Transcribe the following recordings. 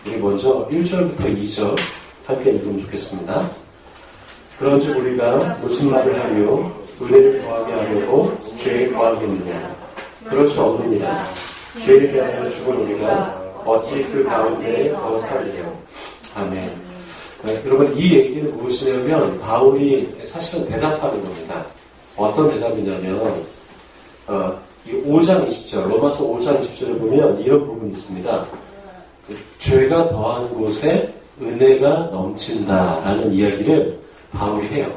우리 먼저 1절부터 2절 함께 읽으면 좋겠습니다. 그런즉 우리가 무슨 말을 하며 은혜를 더하게 하려고 죄에 거하겠느냐? 그럴 수 없느니라. 죄에 대하여 죽은 우리가 어찌 그 가운데 더 살리려. 아멘. 네, 여러분 이 얘기는 무엇이냐면 바울이 사실은 대답하는 겁니다. 어떤 대답이냐면 5장 20절 로마서 5장 20절에 보면 이런 부분이 있습니다. 죄가 더한 곳에 은혜가 넘친다라는 이야기를 바울이 해요.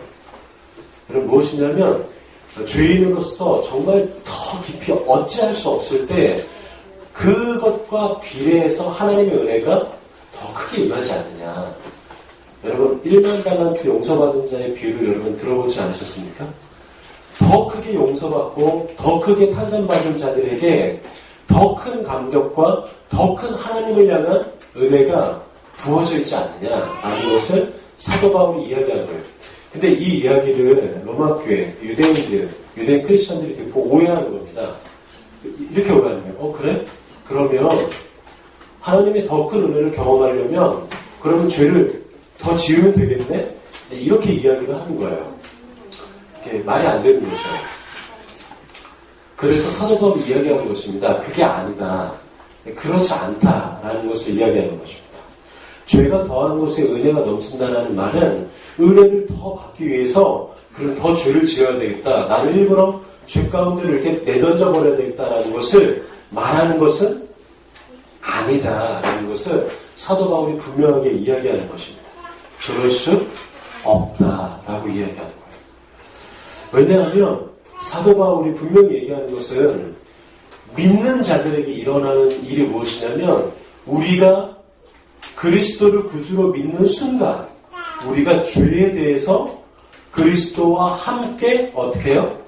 그럼 무엇이냐면 죄인으로서 정말 더 깊이 어찌할 수 없을 때 그것과 비례해서 하나님의 은혜가 더 크게 임하지 않느냐. 여러분 1만 달란트 용서받은 자의 비유를 여러분 들어보지 않으셨습니까? 더 크게 용서받고 더 크게 판단받은 자들에게 더 큰 감격과 더 큰 하나님을 향한 은혜가 부어져 있지 않느냐 라는 것을 사도 바울이 이야기하는 거예요. 근데 이 이야기를 로마 교회, 유대인 크리스천들이 듣고 오해하는 겁니다. 이렇게 오해하는 거예요. 그래? 그러면 하나님의 더 큰 은혜를 경험하려면 그러면 죄를 더 지으면 되겠네? 이렇게 이야기를 하는 거예요. 이게 말이 안 되는 거죠. 그래서 사도 바울이 이야기하는 것입니다. 그게 아니다. 그렇지 않다라는 것을 이야기하는 것입니다. 죄가 더한 곳에 은혜가 넘친다는 말은 은혜를 더 받기 위해서 그럼 더 죄를 지어야 되겠다. 나는 일부러 죄 가운데를 이렇게 내던져 버려야 되겠다라는 것을 말하는 것은 아니다라는 것을 사도 바울이 분명하게 이야기하는 것입니다. 그럴 수 없다라고 이야기하는 거예요. 왜냐하면 사도 바울이 분명히 얘기하는 것은 믿는 자들에게 일어나는 일이 무엇이냐면 우리가 그리스도를 구주로 믿는 순간 우리가 죄에 대해서 그리스도와 함께 어떻게 해요?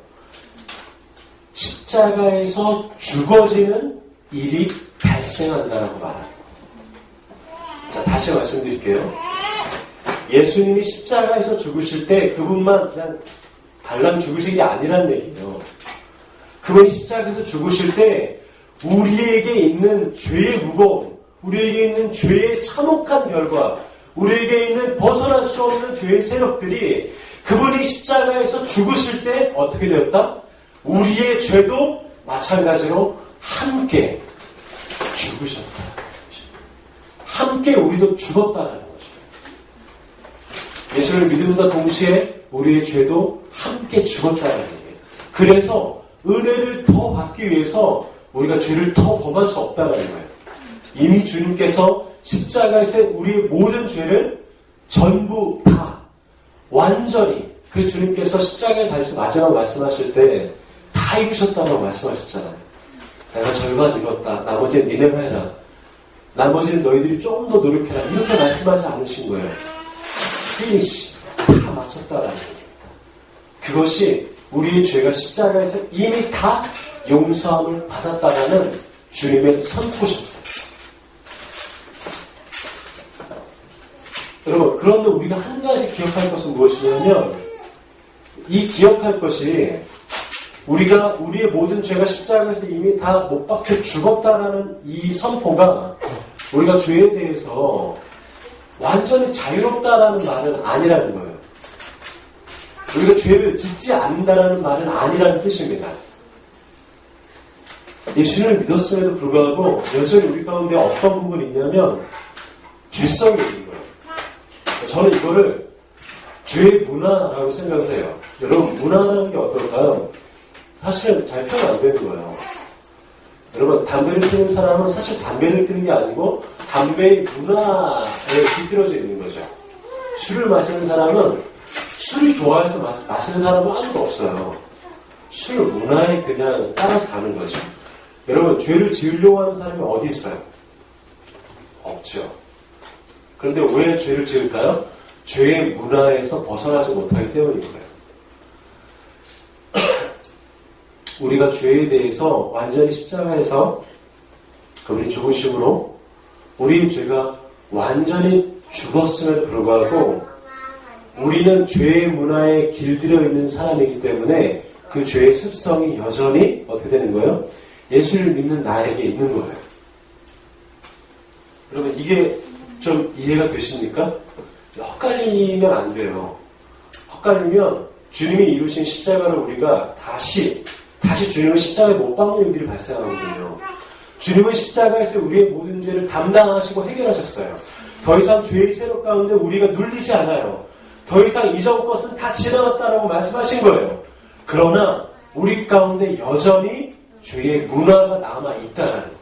십자가에서 죽어지는 일이 발생한다라고 말합니다. 자, 다시 말씀드릴게요. 예수님이 십자가에서 죽으실 때 그분만 그냥 달랑 죽으신 게 아니란 얘기예요. 그분이 십자가에서 죽으실 때 우리에게 있는 죄의 무거움, 우리에게 있는 죄의 참혹한 결과, 우리에게 있는 벗어날 수 없는 죄의 세력들이 그분이 십자가에서 죽으실 때 어떻게 되었다? 우리의 죄도 마찬가지로 함께 죽으셨다. 함께 우리도 죽었다는 거죠. 예수를 믿음과 동시에 우리의 죄도 함께 죽었다는 얘기예요. 그래서 은혜를 더 받기 위해서 우리가 죄를 더 범할 수 없다는 거예요. 이미 주님께서 십자가에서 우리의 모든 죄를 전부 다 완전히 그래서 주님께서 십자가에 달려서 마지막 말씀하실 때 다 이루셨다고 말씀하셨잖아요. 내가 절반 이뤘다. 나머지는 니네가 해라. 나머지는 너희들이 조금 더 노력해라. 이렇게 말씀하지 않으신 거예요. 피니시 다 마쳤다라는 얘기입니다. 그것이 우리의 죄가 십자가에서 이미 다 용서함을 받았다라는 주님의 선포셨어요. 여러분, 그런데 우리가 한 가지 기억할 것은 무엇이냐면 이 기억할 것이 우리가 우리의 모든 죄가 십자가에서 이미 다 못 박혀 죽었다라는 이 선포가 우리가 죄에 대해서 완전히 자유롭다라는 말은 아니라는 거예요. 우리가 죄를 짓지 않는다라는 말은 아니라는 뜻입니다. 예수님을 믿었음에도 불구하고 여전히 우리 가운데 어떤 부분이 있냐면 죄성이 있는 거예요. 저는 이거를 죄의 문화라고 생각을 해요. 여러분, 문화라는 게 어떨까요? 사실은 잘 표현 안 되는 거예요. 여러분, 담배를 피우는 사람은 사실 담배를 피우는 게 아니고 담배의 문화에 깃들어져 있는 거죠. 술을 마시는 사람은 술이 좋아해서 마시는 사람은 아무도 없어요. 술 문화에 그냥 따라서 가는 거죠. 여러분, 죄를 지으려고 하는 사람이 어디 있어요? 없죠. 그런데 왜 죄를 지을까요? 죄의 문화에서 벗어나지 못하기 때문인 거예요. 우리가 죄에 대해서 완전히 십자가에서 그분이 죽으심으로 우리의 죄가 완전히 죽었음에도 불구하고 우리는 죄의 문화에 길들여 있는 사람이기 때문에 그 죄의 습성이 여전히 어떻게 되는 거예요? 예수를 믿는 나에게 있는 거예요. 여러분 이게 좀 이해가 되십니까? 헛갈리면 안 돼요. 헛갈리면 주님이 이루신 십자가를 우리가 다시 주님을 십자가에 못 박는 일들이 발생하거든요. 주님은 십자가에서 우리의 모든 죄를 담당하시고 해결하셨어요. 더 이상 죄의 세력 가운데 우리가 눌리지 않아요. 더 이상 이전 것은 다 지나갔다라고 말씀하신 거예요. 그러나 우리 가운데 여전히 죄의 문화가 남아있다는,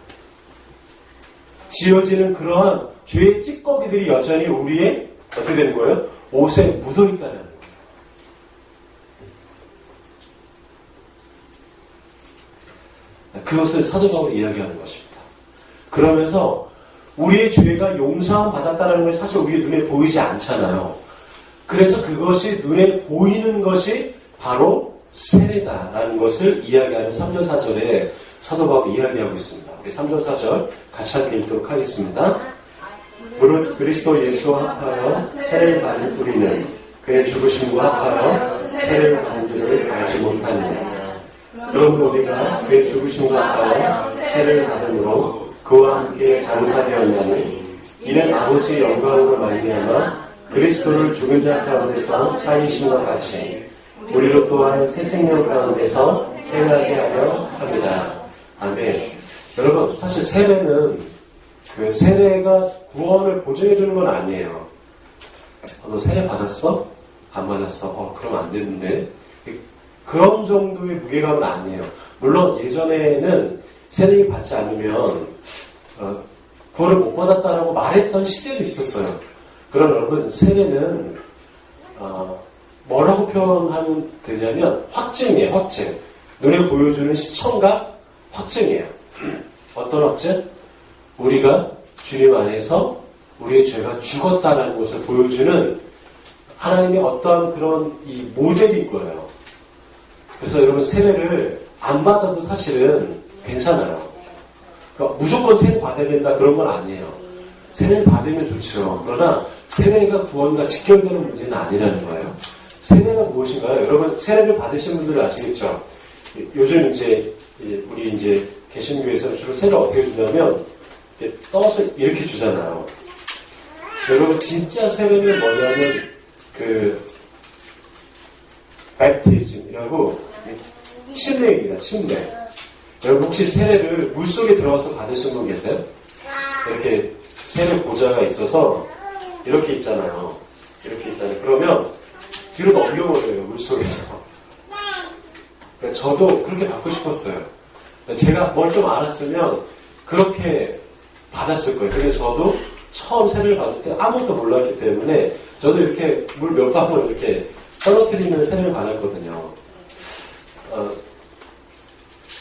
지어지는 그러한 죄의 찌꺼기들이 여전히 우리의 어떻게 되는 거예요? 옷에 묻어있다는 거예요. 그것을 사도 바울이 이야기하는 것입니다. 그러면서 우리의 죄가 용서함 받았다는 것이 사실 우리의 눈에 보이지 않잖아요. 그래서 그것이 눈에 보이는 것이 바로 세례다라는 것을 이야기하는 3절 4절에 사도 바울이 이야기하고 있습니다. 우리 3절 4절 같이 함께 읽도록 하겠습니다. 무릇 그리스도 예수와 합하여 세례를 받은 우리는 그의 죽으심과 합하여 세례를 받은 줄을 알지 못하느냐. 그러므로 우리가 그의 죽으심과 합하여 세례를 받음으로 그와 함께 장사되었나니 이는 아버지의 영광으로 말미암아 그리스도를 죽은 자 가운데서 살리심과 같이 우리로 또한 새 생명 가운데서 태어나게 하려 합니다. 아멘. 여러분 사실 세례는 그 세례가 구원을 보증해 주는 건 아니에요. 너 세례 받았어? 안 받았어? 그럼 안 되는데. 그런 정도의 무게감은 아니에요. 물론 예전에는 세례를 받지 않으면 구원을 못 받았다라고 말했던 시대도 있었어요. 그럼 여러분 세례는 뭐라고 표현하면 되냐면 확증이에요. 확증. 눈에 보여주는 시청과 확증이에요. 어떤 확증? 우리가 주님 안에서 우리의 죄가 죽었다는 것을 보여주는 하나님의 어떠한 그런 이 모델인 거예요. 그래서 여러분 세례를 안 받아도 사실은 괜찮아요. 그러니까 무조건 세례 받아야 된다 그런 건 아니에요. 세례를 받으면 좋죠. 그러나 세례가 구원과 직결되는 문제는 아니라는 거예요. 세례가 무엇인가요? 여러분 세례를 받으신 분들은 아시겠죠? 요즘 이제 우리 이제 개신교에서 주로 세례를 어떻게 주냐면 이렇게 떠서 이렇게 주잖아요. 여러분 진짜 세례는 뭐냐면 그 랩티즘이라고 침례입니다. 침례. 여러분 혹시 세례를 물속에 들어가서 받으신 분 계세요? 이렇게 세례 보좌가 있어서 이렇게 있잖아요. 이렇게 있잖아요. 그러면 뒤로 넘겨버려요. 물속에서. 저도 그렇게 받고 싶었어요. 제가 뭘 좀 알았으면 그렇게 받았을 거예요. 근데 저도 처음 세례를 받을 때 아무것도 몰랐기 때문에 저도 이렇게 물 몇 방울 이렇게 떨어뜨리는 세례를 받았거든요.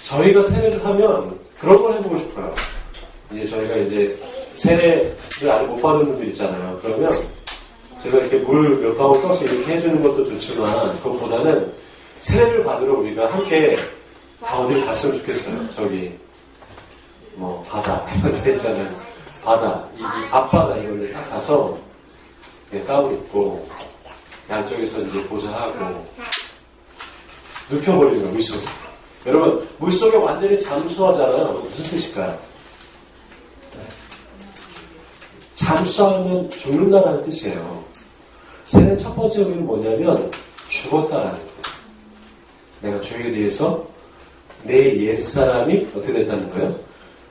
저희가 세례를 하면 그런 걸 해보고 싶어요. 이제 저희가 이제 세례를 아직 못 받은 분들 있잖아요. 그러면 제가 이렇게 물 몇 방울 떠서 이렇게 해주는 것도 좋지만 그것보다는 세례를 받으러 우리가 함께 다 어딜 갔으면 좋겠어요. 저기 뭐 바다 이런 데 있잖아요. 바다 이 앞바다 이런 데 딱 가서 가운 입고 양쪽에서 이제 보좌하고 눕혀버리는 거예요. 물속에. 여러분 물속에 완전히 잠수하잖아요. 무슨 뜻일까요? 잠수하면 죽는다라는 뜻이에요. 세례 첫 번째 의미는 뭐냐면 죽었다라는 거예요. 내가 죄에 대해서 내 옛사람이 어떻게 됐다는 거예요?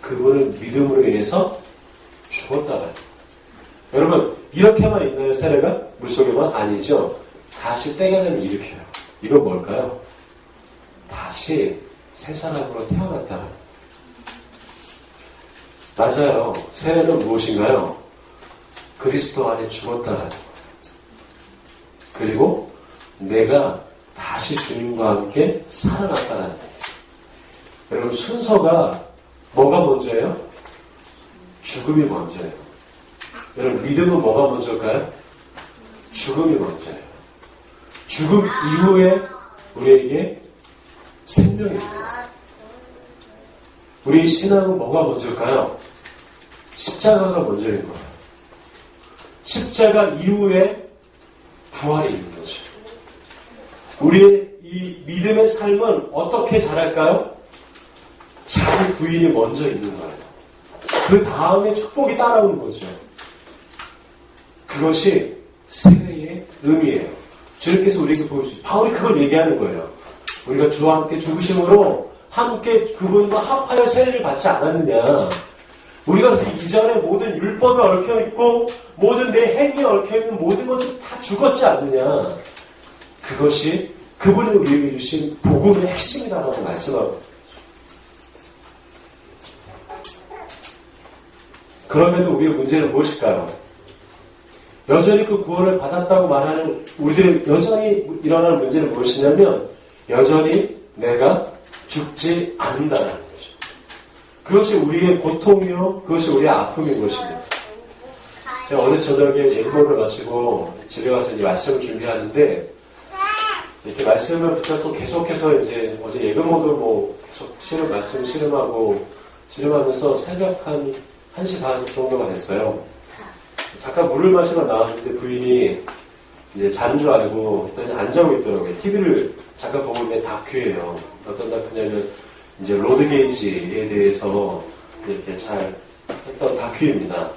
그분을 믿음으로 인해서 죽었다라는 거예요. 여러분 이렇게만 있나요? 세례가? 물속에만? 아니죠. 다시 때가 되면 일으켜요. 이건 뭘까요? 다시 새 사람으로 태어났다는 거예요. 맞아요. 세례는 무엇인가요? 그리스도 안에 죽었다는 거예요. 그리고 내가 다시 주님과 함께 살아났다는 거예요. 여러분 순서가 뭐가 먼저예요? 죽음이 먼저예요. 여러분 믿음은 뭐가 먼저일까요? 죽음이 먼저예요. 죽음 이후에 우리에게 생명입니다. 우리 신앙은 뭐가 먼저일까요? 십자가가 먼저인 거예요. 십자가 이후에 부활이 있는 거죠. 우리의 이 믿음의 삶은 어떻게 자랄까요? 자기 부인이 먼저 있는 거예요. 그 다음에 축복이 따라오는 거죠. 그것이 세례의 의미예요. 주님께서 우리에게 보여주신 바울이 그걸 얘기하는 거예요. 우리가 주와 함께 죽으심으로 함께 그분과 합하여 세례를 받지 않았느냐. 우리가 그 이전에 모든 율법에 얽혀있고 모든 내 행위에 얽혀있는 모든 것들이 다 죽었지 않느냐. 그것이 그분이 우리에게 주신 복음의 핵심이다라고 말씀하고. 그럼에도 우리의 문제는 무엇일까요? 여전히 그 구원을 받았다고 말하는 우리들의 여전히 일어나는 문제는 무엇이냐면 여전히 내가 죽지 않는다는 거죠. 그것이 우리의 고통이요, 그것이 우리의 아픔인 것입니다. 제가 어제 저녁에 예고를 마치고 집에 가서 이제 말씀을 준비하는데 이렇게 말씀을 붙잡고 계속해서 이제 어제 예금모도 뭐 계속 말씀 씨름하면서 새벽 한 1시 반 정도가 됐어요. 잠깐 물을 마시러 나왔는데 부인이 이제 잔 줄 알고 했더니 안 자고 있더라고요. TV를 잠깐 보고 있는데 다큐예요. 어떤 다큐냐면 이제 로드 게이지에 대해서 이렇게 잘 했던 다큐입니다.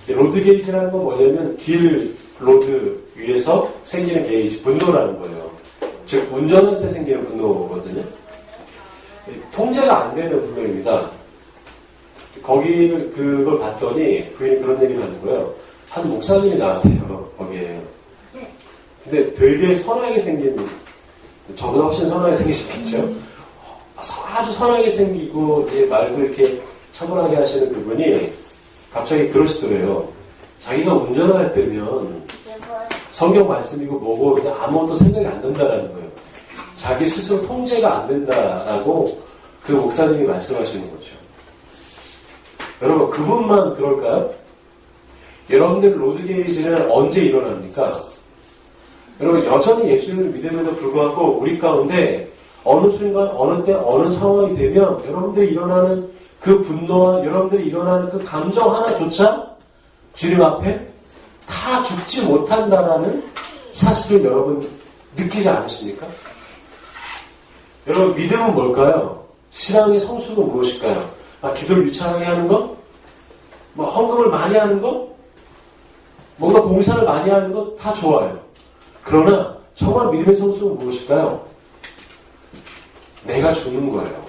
로드 게이지라는 건 뭐냐면 길 로드 위에서 생기는 게이지, 분노라는 거예요. 즉 운전할 때 생기는 분노거든요. 통제가 안 되는 분노입니다. 그걸 봤더니 부인이 그런 얘기를 하는 거예요. 한 목사님이 나왔대요, 거기에. 근데 되게 선하게 생긴, 저보다 훨씬 선하게 생기셨겠죠? 아주 선하게 생기고, 말도 이렇게 차분하게 하시는 그분이 갑자기 그러시더래요. 자기가 운전할 때면 성경 말씀이고 뭐고 그냥 아무것도 생각이 안 난다라는 거예요. 자기 스스로 통제가 안 된다라고 그 목사님이 말씀하시는 거죠. 여러분, 그분만 그럴까요? 여러분들 로드게이지는 언제 일어납니까? 여러분, 여전히 예수님을 믿음에도 불구하고 우리 가운데 어느 순간, 어느 때, 어느 상황이 되면 여러분들이 일어나는 그 분노와 여러분들이 일어나는 그 감정 하나조차 주님 앞에 다 죽지 못한다라는 사실을 여러분 느끼지 않으십니까? 여러분, 믿음은 뭘까요? 신앙의 성수는 무엇일까요? 기도를 유창하게 하는 것? 헌금을 많이 하는 것? 뭔가 봉사를 많이 하는 것? 다 좋아요. 그러나 정말 믿음의 성수는 무엇일까요? 내가 죽는 거예요.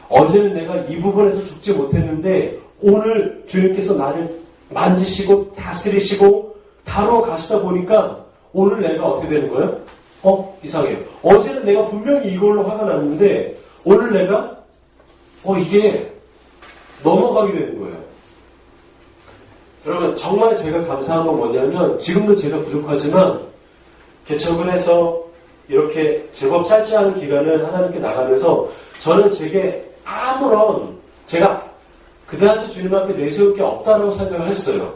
어제는 내가 이 부분에서 죽지 못했는데 오늘 주님께서 나를 만지시고 다스리시고 다루어 가시다 보니까 오늘 내가 어떻게 되는 거예요? 이상해요. 어제는 내가 분명히 이걸로 화가 났는데 오늘 내가 이게 넘어가게 되는 거예요. 여러분, 정말 제가 감사한 건 뭐냐면 지금도 제가 부족하지만 개척은해서 이렇게 제법 짧지 않은 기간을 하나님께 나가면서 저는 제게 아무런 제가 그다지 주님 앞에 내세울 게 없다라고 생각을 했어요.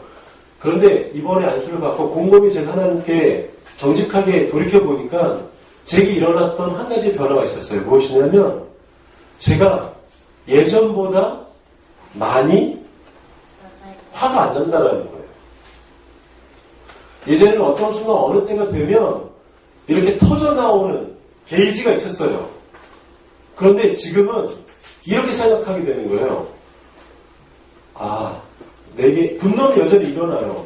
그런데 이번에 안수를 받고 곰곰이 제가 하나님께 정직하게 돌이켜보니까 제게 일어났던 한 가지 변화가 있었어요. 무엇이냐면 제가 예전보다 많이 화가 안 난다는 거예요. 예전에는 어떤 순간 어느 때가 되면 이렇게 터져나오는 게이지가 있었어요. 그런데 지금은 이렇게 생각하게 되는 거예요. 내게 분노는 여전히 일어나요.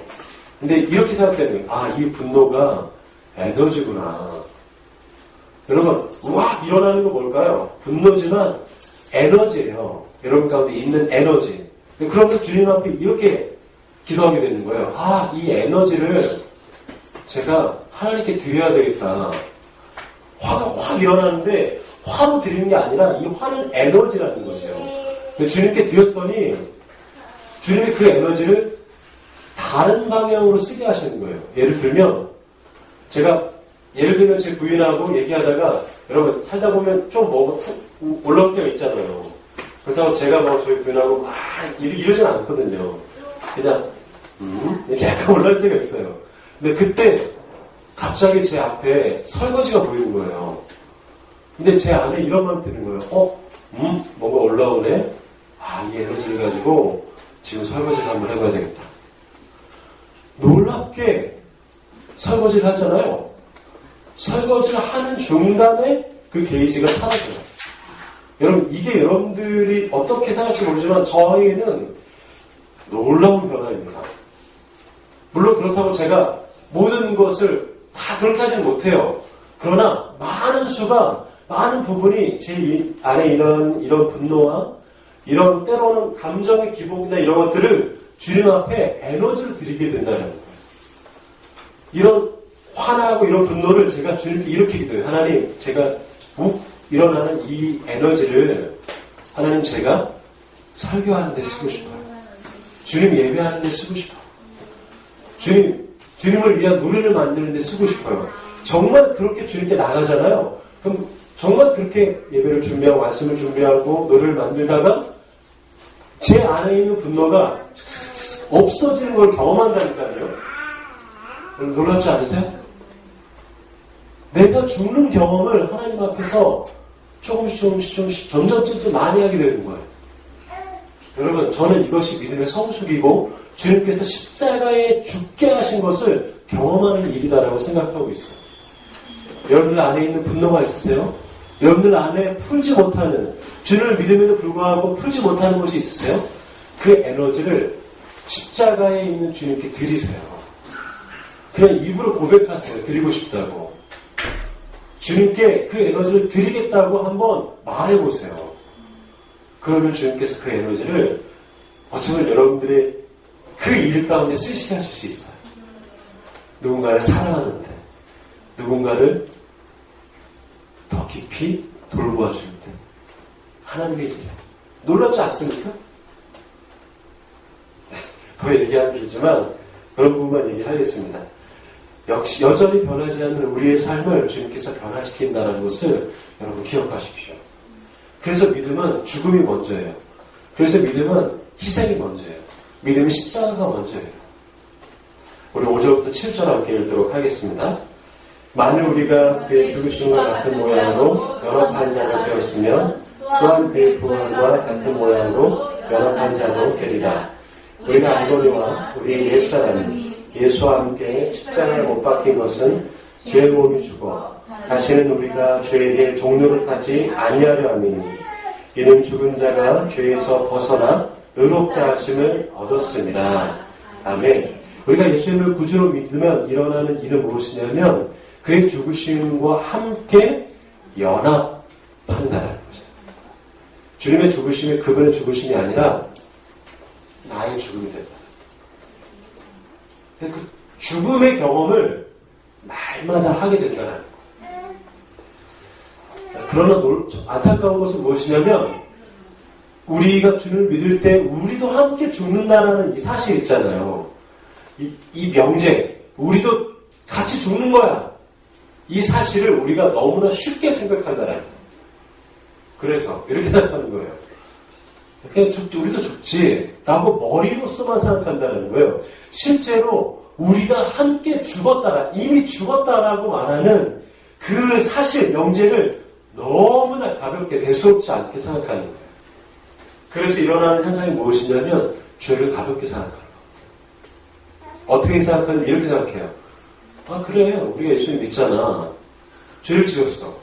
근데 이렇게 생각되는 거예요. 이 분노가 에너지구나. 여러분, 와 일어나는 거 뭘까요? 분노지만 에너지예요. 여러분 가운데 있는 에너지. 그런데 주님 앞에 이렇게 기도하게 되는 거예요. 이 에너지를 제가 하나님께 드려야 되겠다. 화가 확 일어나는데 화로 드리는 게 아니라 이 화는 에너지라는 거죠. 주님께 드렸더니 주님이 그 에너지를 다른 방향으로 쓰게 하시는 거예요. 예를 들면 제 부인하고 얘기하다가 여러분 살다 보면 좀 뭐가 훅 올라올 때가 있잖아요. 그렇다고 제가 저희 부인하고 이러진 않거든요. 그냥 이렇게 약간 올라올 때가 있어요. 근데 그때 갑자기 제 앞에 설거지가 보이는 거예요. 근데 제 안에 이런 마음이 드는 거예요. 뭔가 올라오네. 이 에너지를 가지고 지금 설거지를 한번 해봐야 되겠다. 놀랍게 설거지를 하잖아요. 설거지를 하는 중간에 그 게이지가 사라져요. 여러분, 이게 여러분들이 어떻게 생각할지 모르지만 저에게는 놀라운 변화입니다. 물론 그렇다고 제가 모든 것을 다 그렇게 하지는 못해요. 그러나 많은 부분이 제 안에 이런 분노와 이런 때로는 감정의 기복이나 이런 것들을 주님 앞에 에너지를 드리게 된다는 거예요. 이런 화나고 이런 분노를 제가 주님께 이렇게 기도해요. 하나님, 제가 욱 일어나는 이 에너지를 하나님 제가 설교하는 데 쓰고 싶어요. 주님 예배하는 데 쓰고 싶어요. 주님을 위한 노래를 만드는 데 쓰고 싶어요. 정말 그렇게 주님께 나가잖아요. 그럼 정말 그렇게 예배를 준비하고 말씀을 준비하고 노래를 만들다가 제 안에 있는 분노가 없어지는 걸 경험한다니까요. 놀랍지 않으세요? 내가 죽는 경험을 하나님 앞에서 조금씩 점점 많이 하게 되는 거예요. 여러분, 저는 이것이 믿음의 성숙이고 주님께서 십자가에 죽게 하신 것을 경험하는 일이다라고 생각하고 있어요. 여러분들 안에 있는 분노가 있으세요? 여러분들 안에 풀지 못하는, 주님을 믿음에도 불구하고 풀지 못하는 것이 있으세요? 그 에너지를 십자가에 있는 주님께 드리세요. 그냥 입으로 고백하세요. 드리고 싶다고. 주님께 그 에너지를 드리겠다고 한번 말해보세요. 그러면 주님께서 그 에너지를 어쩌면 여러분들의 그 일 가운데 쓰시게 하실 수 있어요. 누군가를 사랑하는데, 누군가를 더 깊이 돌보아 줄 때, 하나님의 일이에요. 놀랍지 않습니까? 더 얘기하면 길지만 그런 부분만 얘기하겠습니다. 역시 여전히 변하지 않는 우리의 삶을 주님께서 변화시킨다는 것을 여러분 기억하십시오. 그래서 믿음은 죽음이 먼저예요. 그래서 믿음은 희생이 먼저예요. 믿음은 십자가가 먼저예요. 우리 5절부터 7절 함께 읽도록 하겠습니다. 만일 우리가 그의 죽으심과 같은 모양으로 연합한 자가 되었으면 또한 그의 부활과 같은 모양으로 연합한 자도 되리라. 우리가 알거니와 우리의 옛사람이 예수와 함께 십자가에 못 박힌 것은 죄의 몸이 죽어 다시는 우리가 죄에게 종노릇하지 아니하려 함이니 이는 죽은 자가 죄에서 벗어나 의롭다 하심을 얻었습니다. 아멘. 우리가 예수님을 구주로 믿으면 일어나는 일은 무엇이냐면 그의 죽으심과 함께 연합한다는 거죠. 주님의 죽으심이 그분의 죽으심이 아니라 나의 죽음이 된다. 그 죽음의 경험을 날마다 하게 된다는 거예요. 그러나 안타까운 것은 무엇이냐면 우리가 주님을 믿을 때 우리도 함께 죽는다라는 이 사실 있잖아요. 이 명제, 우리도 같이 죽는 거야. 이 사실을 우리가 너무나 쉽게 생각한다는 거예요. 그래서 이렇게 생각하는 거예요. 그냥 우리도 죽지 라고 머리로서만 생각한다는 거예요. 실제로 우리가 함께 죽었다라, 이미 죽었다라고 말하는 그 사실, 명제를 너무나 가볍게 대수롭지 않게 생각하는 거예요. 그래서 일어나는 현상이 무엇이냐면 죄를 가볍게 생각하는 거예요. 어떻게 생각하냐면 이렇게 생각해요. 아 그래, 우리가 예수님 믿잖아. 죄를 지었어.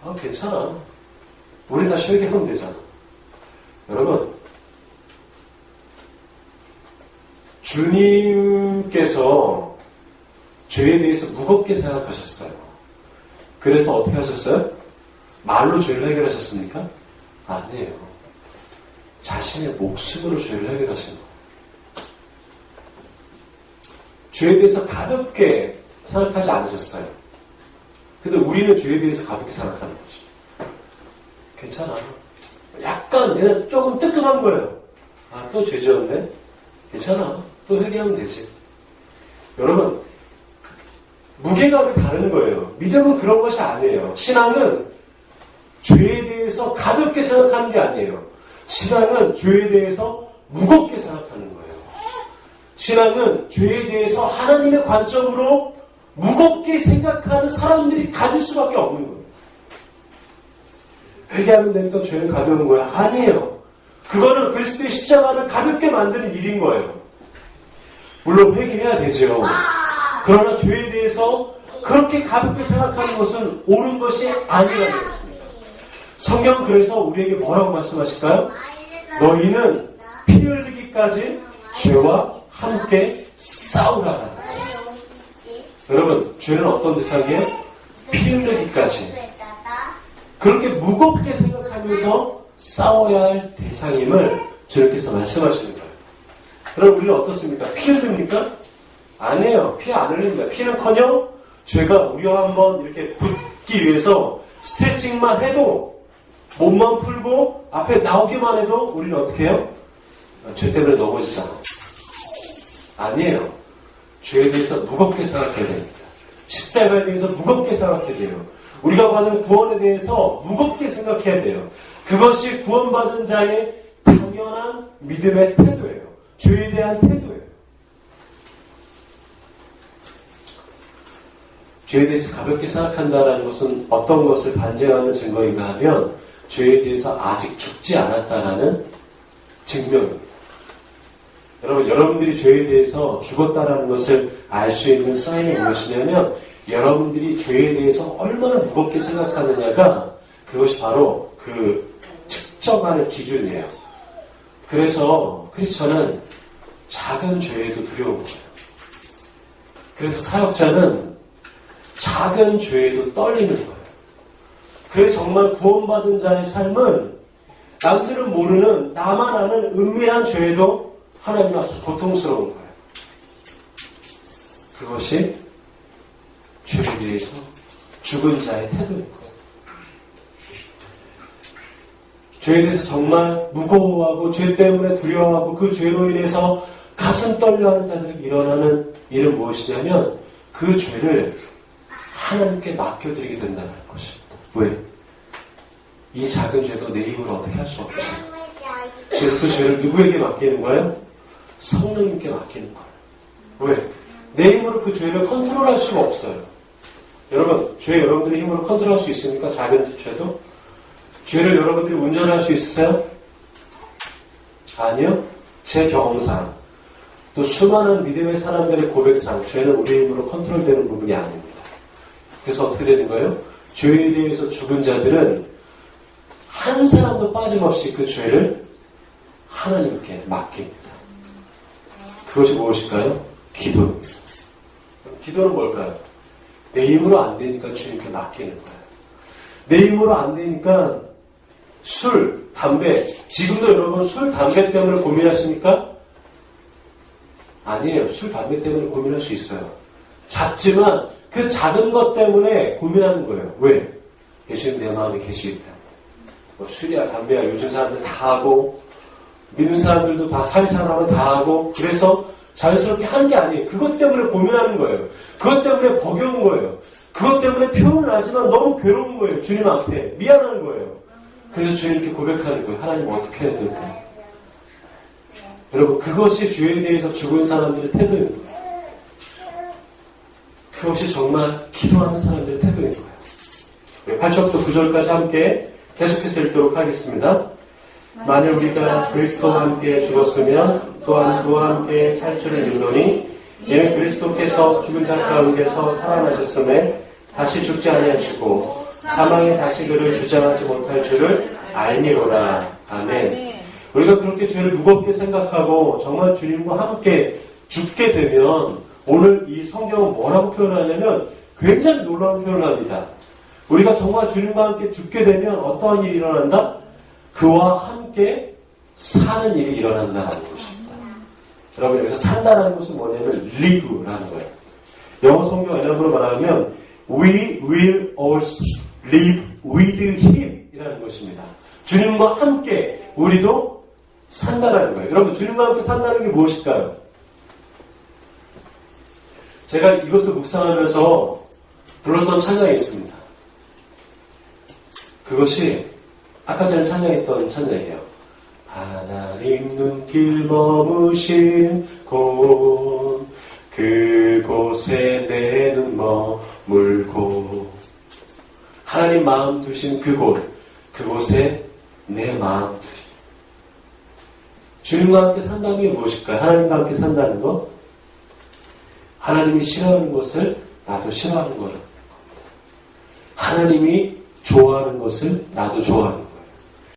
아 괜찮아. 우리 다시 회개하면 되잖아. 여러분, 주님께서 죄에 대해서 무겁게 생각하셨어요. 그래서 어떻게 하셨어요? 말로 죄를 해결하셨습니까? 아니에요. 자신의 목숨으로 죄를 해결하신 거예요. 죄에 대해서 가볍게 생각하지 않으셨어요. 근데 우리는 죄에 대해서 가볍게 생각하는 거죠. 괜찮아. 약간 그냥 조금 뜨끔한 거예요. 아, 또 죄 지었네? 괜찮아. 또 회개하면 되지. 여러분, 무게감이 다른 거예요. 믿음은 그런 것이 아니에요. 신앙은 죄에 대해서 가볍게 생각하는 게 아니에요. 신앙은 죄에 대해서 무겁게 생각하는 거예요. 신앙은 죄에 대해서 하나님의 관점으로 무겁게 생각하는 사람들이 가질 수밖에 없는 거예요. 회개하면 되니까 죄는 가벼운 거야. 아니에요. 그거는 그리스도의 십자가를 가볍게 만드는 일인 거예요. 물론 회개해야 되죠. 그러나 죄에 대해서 그렇게 가볍게 생각하는 것은 옳은 것이 아니라는 것입니다. 성경은 그래서 우리에게 뭐라고 말씀하실까요? 너희는 피 흘리기까지 죄와 함께 싸우라. 여러분, 죄는 어떤 대상이에요? 피 흘리기까지. 그렇게 무겁게 생각하면서 싸워야 할 대상임을 주님께서 말씀하시는 거예요. 그럼 우리는 어떻습니까? 피 흘립니까? 아니에요. 피 안 흘립니다. 피는커녕 죄가 우리와 한번 이렇게 붙기 위해서 스트레칭만 해도 몸만 풀고 앞에 나오기만 해도 우리는 어떻게 해요? 죄 때문에 넘어지잖아요. 아니에요. 죄에 대해서 무겁게 생각해야 됩니다. 십자가에 대해서 무겁게 생각해야 돼요. 우리가 받은 구원에 대해서 무겁게 생각해야 돼요. 그것이 구원받은 자의 당연한 믿음의 태도예요. 죄에 대한 태도예요. 죄에 대해서 가볍게 생각한다는 것은 어떤 것을 반증하는 증거인가 하면 죄에 대해서 아직 죽지 않았다라는 증명입니다. 여러분, 여러분들이 죄에 대해서 죽었다라는 것을 알 수 있는 사인이 무엇이냐면 여러분들이 죄에 대해서 얼마나 무겁게 생각하느냐가 그것이 바로 그 측정하는 기준이에요. 그래서 크리스천은 작은 죄에도 두려운 거예요. 그래서 사역자는 작은 죄에도 떨리는 거예요. 그래서 정말 구원받은 자의 삶은 남들은 모르는 나만 아는 은밀한 죄에도 하나님 앞에서 고통스러운 거예요. 그것이 죄에 대해서 죽은 자의 태도인 거예요. 죄에 대해서 정말 무거워하고 죄 때문에 두려워하고 그 죄로 인해서 가슴 떨려하는 자들에게 일어나는 일은 무엇이냐면 그 죄를 하나님께 맡겨드리게 된다는 것입니다. 왜? 이 작은 죄도 내 힘으로 어떻게 할 수 없어요. 그래서 그 죄를 누구에게 맡기는 거예요? 성령님께 맡기는 거예요. 왜? 내 힘으로 그 죄를 컨트롤할 수가 없어요. 여러분, 죄 여러분들의 힘으로 컨트롤할 수 있습니까? 작은 죄도? 죄를 여러분들이 운전할 수 있으세요? 아니요. 제 경험상 또 수많은 믿음의 사람들의 고백상 죄는 우리 힘으로 컨트롤되는 부분이 아닙니다. 그래서 어떻게 되는 거예요? 죄에 대해서 죽은 자들은 한 사람도 빠짐없이 그 죄를 하나님께 맡깁니다. 그것이 무엇일까요? 기도입니다. 기도는 뭘까요? 내 힘으로 안 되니까 주님께 맡기는 거예요. 내 힘으로 안 되니까 술, 담배, 지금도 여러분 술, 담배 때문에 고민하십니까? 아니에요. 술, 담배 때문에 고민할 수 있어요. 작지만 그 작은 것 때문에 고민하는 거예요. 왜? 예수님 내 마음에 계시기 때문에. 뭐 술이야, 담배야, 요즘 사람들 다 하고, 믿는 사람들도 다 사회생활하면 다 하고, 그래서 자연스럽게 하는 게 아니에요. 그것 때문에 고민하는 거예요. 그것 때문에 버겨운 거예요. 그것 때문에 표현을 하지만 너무 괴로운 거예요. 주님 앞에. 미안한 거예요. 그래서 주님께 고백하는 거예요. 하나님 어떻게 해야 될까요? 여러분, 그것이 죄에 대해서 죽은 사람들의 태도인 거예요. 그것이 정말 기도하는 사람들의 태도인 거예요. 우리 8절부터 9절까지 함께 계속해서 읽도록 하겠습니다. 만일 우리가 그리스도와 함께 죽었으면 또한 그와 함께 살 줄을 믿노니 이는 그리스도께서 죽은 자 가운데서 살아나셨음에 다시 죽지 아니하시고 사망에 다시 그를 주장하지 못할 줄을 알미로라. 아멘. 우리가 그렇게 죄를 무겁게 생각하고 정말 주님과 함께 죽게 되면 오늘 이 성경은 뭐라고 표현하냐면 굉장히 놀라운 표현을 합니다. 우리가 정말 주님과 함께 죽게 되면 어떠한 일이 일어난다? 그와 함께 사는 일이 일어난다는 것입니다. 여러분, 여기서 산다는 것은 뭐냐면 live라는 거예요. 영어 성경 원어로 말하면 we will also live with him 이라는 것입니다. 주님과 함께 우리도 산다는 거예요. 여러분, 주님과 함께 산다는 게 무엇일까요? 제가 이것을 묵상하면서 불렀던 찬양이 있습니다. 그것이 아까 전에 찬양했던 찬양이에요. 하나님 눈길 머무신 곳 그곳에 내 눈 머물고 하나님 마음 두신 그곳에 내 마음 두신 주님과 함께 산다는 게 무엇일까요? 하나님과 함께 산다는 것? 하나님이 싫어하는 것을 나도 싫어하는 거예요. 하나님이 좋아하는 것을 나도 좋아하는 거예요.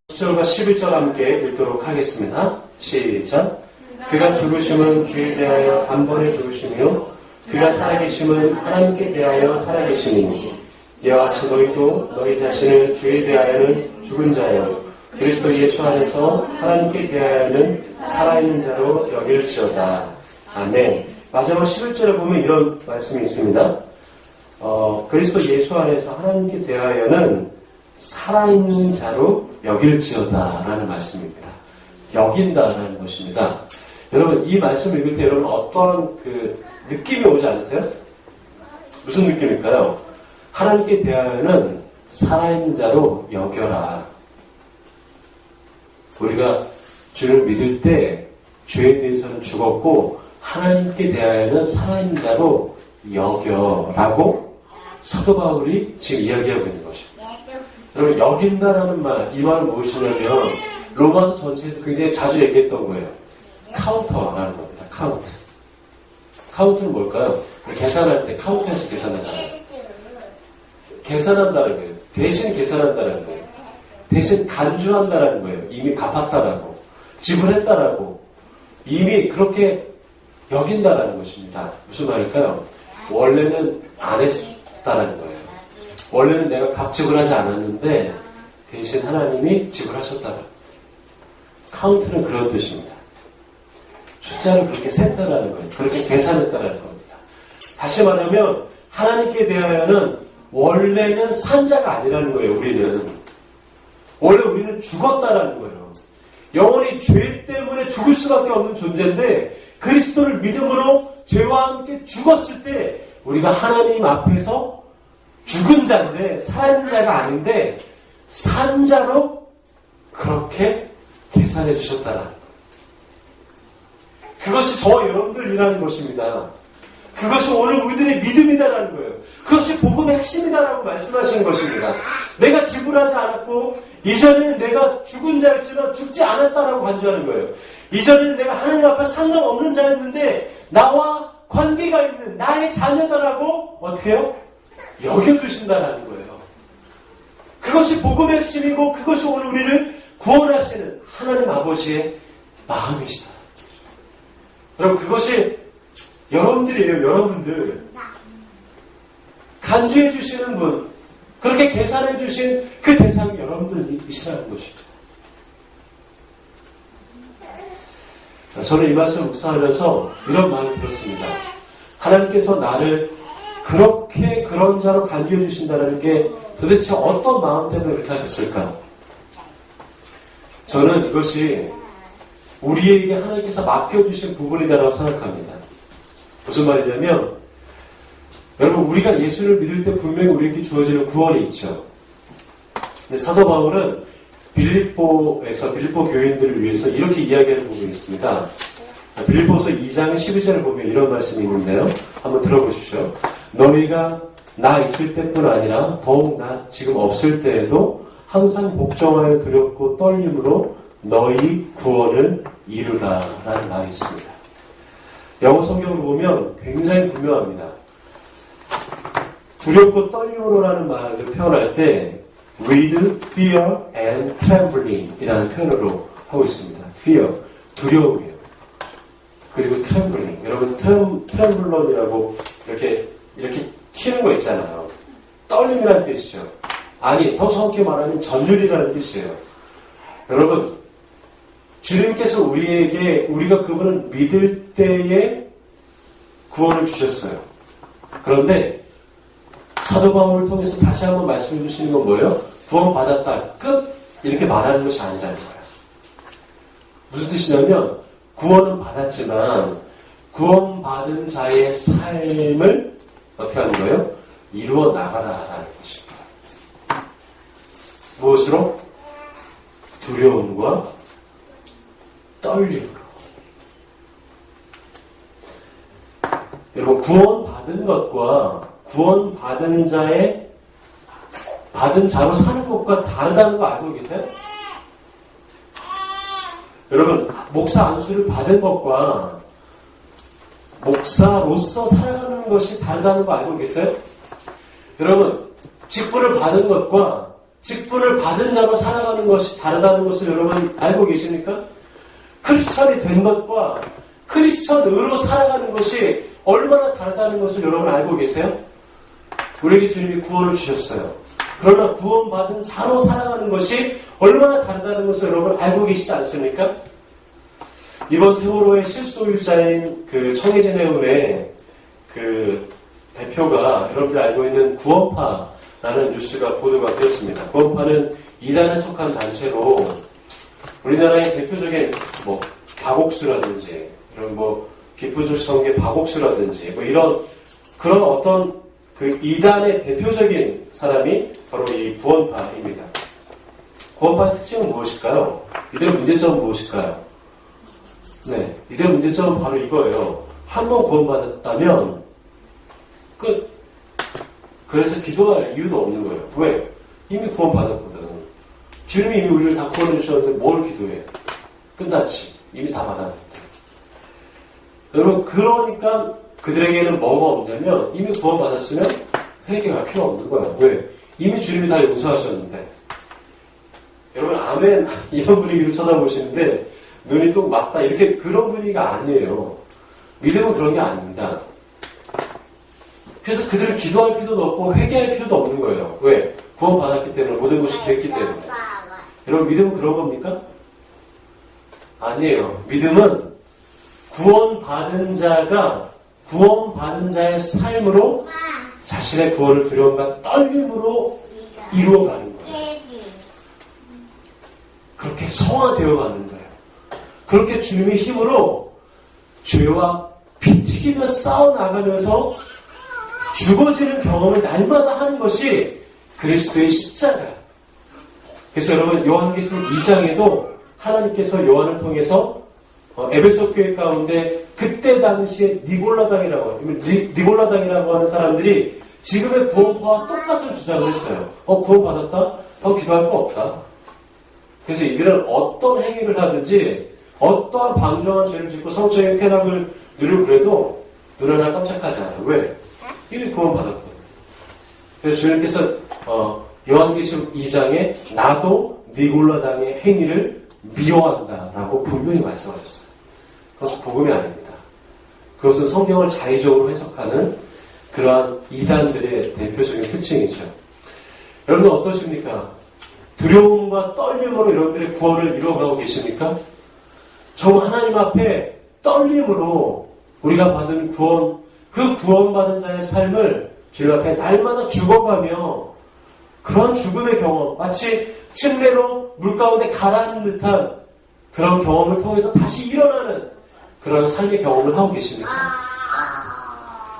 10절과 11절 함께 읽도록 하겠습니다. 시작. 그가 죽으심은 주에 대하여 단번에 죽으시며 그가 살아계심은 하나님께 대하여 살아계심이니 이와 같이 너희도 너희 자신을 주에 대하여는 죽은 자요 그리스도 예수 안에서 하나님께 대하여는 살아있는 자로 여길지어다. 아멘. 마지막 11절에 보면 이런 말씀이 있습니다. 그리스도 예수 안에서 하나님께 대하여는 살아있는 자로 여길지어다 라는 말씀입니다. 여긴다라는 것입니다. 여러분 이 말씀을 읽을 때 여러분 어떤 느낌이 오지 않으세요? 무슨 느낌일까요? 하나님께 대하여는 살아있는 자로 여겨라. 우리가 주를 믿을 때 죄에 대해서는 죽었고 하나님께 대하여는 살아있는 자로 여겨라고 사도 바울이 지금 이야기하고 있는 것입니다. 여러분 여긴다라는 말, 이 말은 무엇이냐면 로마서 전체에서 굉장히 자주 얘기했던 거예요. 카운터라는 겁니다. 카운트. 카운트는 뭘까요? 계산할 때 카운트해서 계산하잖아요. 계산한다는 거예요. 대신 계산한다는 거예요. 대신 간주한다는 거예요. 이미 갚았다라고. 지불했다라고. 이미 그렇게 여긴다라는 것입니다. 무슨 말일까요? 원래는 안 했다라는 거예요. 원래는 내가 갚지불 하지 않았는데 대신 하나님이 지불하셨다라는 거예요. 카운트는 그런 뜻입니다. 숫자를 그렇게 셌다라는 거예요. 그렇게 계산했다라는 겁니다. 다시 말하면 하나님께 대하여는 원래는 산자가 아니라는 거예요. 원래 우리는 죽었다라는 거예요. 영원히 죄 때문에 죽을 수밖에 없는 존재인데 그리스도를 믿음으로 죄와 함께 죽었을 때 우리가 하나님 앞에서 죽은 자인데 살아있는 자가 아닌데 산 자로 그렇게 계산해 주셨다라는 거예요. 그것이 저와 여러분들 일하는 것입니다. 그것이 오늘 우리들의 믿음이다라는 거예요. 그것이 복음의 핵심이다라고 말씀하시는 것입니다. 내가 지불하지 않았고 이전에는 내가 죽은 자였지만 죽지 않았다라고 간주하는 거예요. 이전에는 내가 하나님 앞에 상관없는 자였는데 나와 관계가 있는 나의 자녀다라고 어떻게 해요? 여겨주신다라는 거예요. 그것이 복음의 핵심이고 그것이 오늘 우리를 구원하시는 하나님 아버지의 마음이시다. 여러분 그것이 여러분들이에요. 여러분들 간주해 주시는 분 그렇게 계산해 주신 그 대상이 여러분들이시라는 것입니다. 저는 이 말씀을 묵상하면서 이런 마음이 들었습니다. 하나님께서 나를 그렇게 그런 자로 간주해 주신다는 게 도대체 어떤 마음 때문에 그렇게 하셨을까? 저는 이것이 우리에게 하나님께서 맡겨주신 부분이다라고 생각합니다. 무슨 말이냐면 여러분 우리가 예수를 믿을 때 분명히 우리에게 주어지는 구원이 있죠. 근데 사도 바울은 빌립보 교인들을 위해서 이렇게 이야기하는 부분이 있습니다. 빌립보서 2장 12절을 보면 이런 말씀이 있는데요. 한번 들어보십시오. 너희가 나 있을 때뿐 아니라 더욱 나 지금 없을 때에도 항상 복종하여 두렵고 떨림으로 너희 구원을 이루라 라는 말이 있습니다. 영어 성경을 보면 굉장히 분명합니다. 두렵고 떨림으로라는 말을 표현할 때 with fear and trembling 이라는 표현으로 하고 있습니다. fear, 두려움이에요. 그리고 trembling. 여러분 트렘블런이라고 이렇게 튀는 거 있잖아요. 떨림이라는 뜻이죠. 아니 더 정확히 말하면 전율이라는 뜻이에요. 여러분 주님께서 우리가 그분을 믿을 때에 구원을 주셨어요. 그런데 사도 바울을 통해서 다시 한번 말씀해 주시는 건 뭐예요? 구원 받았다. 끝! 이렇게 말하는 것이 아니라는 거예요. 무슨 뜻이냐면 구원은 받았지만 구원받은 자의 삶을 어떻게 하는 거예요? 이루어 나가라라는 것입니다. 무엇으로? 두려움과 떨림으로. 여러분 구원받은 것과 구원받은 자의 받은 자로 사는 것과 다르다는 거 알고 계세요? 여러분 목사 안수를 받은 것과 목사로서 살아가는 것이 다르다는 거 알고 계세요? 여러분 직분을 받은 것과 직분을 받은 자로 살아가는 것이 다르다는 것을 여러분 알고 계십니까? 크리스천이 된 것과 크리스천으로 살아가는 것이 얼마나 다르다는 것을 여러분 알고 계세요? 우리에게 주님이 구원을 주셨어요. 그러나 구원받은 자로 살아가는 것이 얼마나 다르다는 것을 여러분 알고 계시지 않습니까? 이번 세월호의 실소유자인 그 청해진 해운의 그 대표가 여러분들이 알고 있는 구원파라는 뉴스가 보도가 되었습니다. 구원파는 이단에 속한 단체로 우리나라의 대표적인 뭐 박옥수라든지 이런 뭐 기쁘조성계 박옥수라든지 뭐 이런 그런 어떤 그 이단의 대표적인 사람이 바로 이 구원파입니다. 구원파의 특징은 무엇일까요? 이들의 문제점은 무엇일까요? 네, 이들의 문제점은 바로 이거예요. 한 번 구원받았다면 끝. 그래서 기도할 이유도 없는 거예요. 왜? 이미 구원받았거든. 주님이 이미 우리를 다 구원해 주셨는데 뭘 기도해? 끝났지. 이미 다 받았는데. 여러분, 그러니까 그들에게는 뭐가 없냐면 이미 구원받았으면 회개가 필요 없는 거예요. 왜? 이미 주님이 다 용서하셨는데. 여러분, 아멘 이런 분위기로 쳐다보시는데 눈이 또 맞다 이렇게 그런 분위기가 아니에요. 믿음은 그런 게 아닙니다. 그래서 그들을 기도할 필요도 없고 회개할 필요도 없는 거예요. 왜? 구원받았기 때문에 모든 것이 됐기 때문에. 여러분, 믿음은 그런 겁니까? 아니에요. 믿음은 구원받은 자가 구원받은 자의 삶으로 자신의 구원을 두려움과 떨림으로 이루어가는 거예요. 그렇게 성화되어가는 거예요. 그렇게 주님의 힘으로 죄와 피 튀기며 싸워나가면서 죽어지는 경험을 날마다 하는 것이 그리스도의 십자가예요. 그래서 여러분 요한계시록 2장에도 하나님께서 요한을 통해서 에베소 교회 가운데 그때 당시에 니골라당이라고 니골라당이라고 하는 사람들이 지금의 구원파와 똑같은 주장을 했어요. 구원받았다? 더 기도할 거 없다. 그래서 이들은 어떤 행위를 하든지 어떠한 방종한 죄를 짓고 성적인 쾌락을 누리고 그래도 눈 하나 깜짝하지 않아요. 왜? 이미 구원받았거든요. 그래서 주님께서 요한계시록 2장에 나도 니골라당의 행위를 미워한다라고 분명히 말씀하셨어요. 그것은 복음이 아닙니다. 그것은 성경을 자의적으로 해석하는 그러한 이단들의 대표적인 특징이죠. 여러분 어떠십니까? 두려움과 떨림으로 여러분들의 구원을 이루어가고 계십니까? 정말 하나님 앞에 떨림으로 우리가 받은 구원, 그 구원받은 자의 삶을 주님 앞에 날마다 죽어가며 그런 죽음의 경험, 마치 침례로 물 가운데 가라앉는 듯한 그런 경험을 통해서 다시 일어나는 그런 삶의 경험을 하고 계십니까?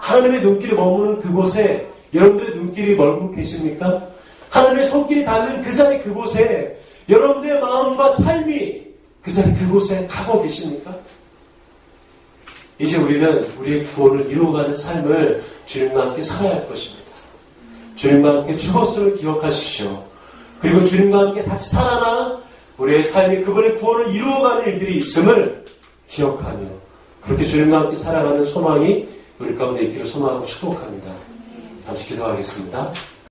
하나님의 눈길이 머무는 그곳에 여러분들의 눈길이 머물고 계십니까? 하나님의 손길이 닿는 그 자리 그곳에 여러분들의 마음과 삶이 그 자리 그곳에 가고 계십니까? 이제 우리는 우리의 구원을 이루어가는 삶을 주님과 함께 살아야 할 것입니다. 주님과 함께 죽었음을 기억하십시오. 그리고 주님과 함께 다시 살아나 우리의 삶이 그분의 구원을 이루어가는 일들이 있음을 기억하며 그렇게 주님과 함께 살아가는 소망이 우리 가운데 있기를 소망하고 축복합니다. 잠시 기도하겠습니다.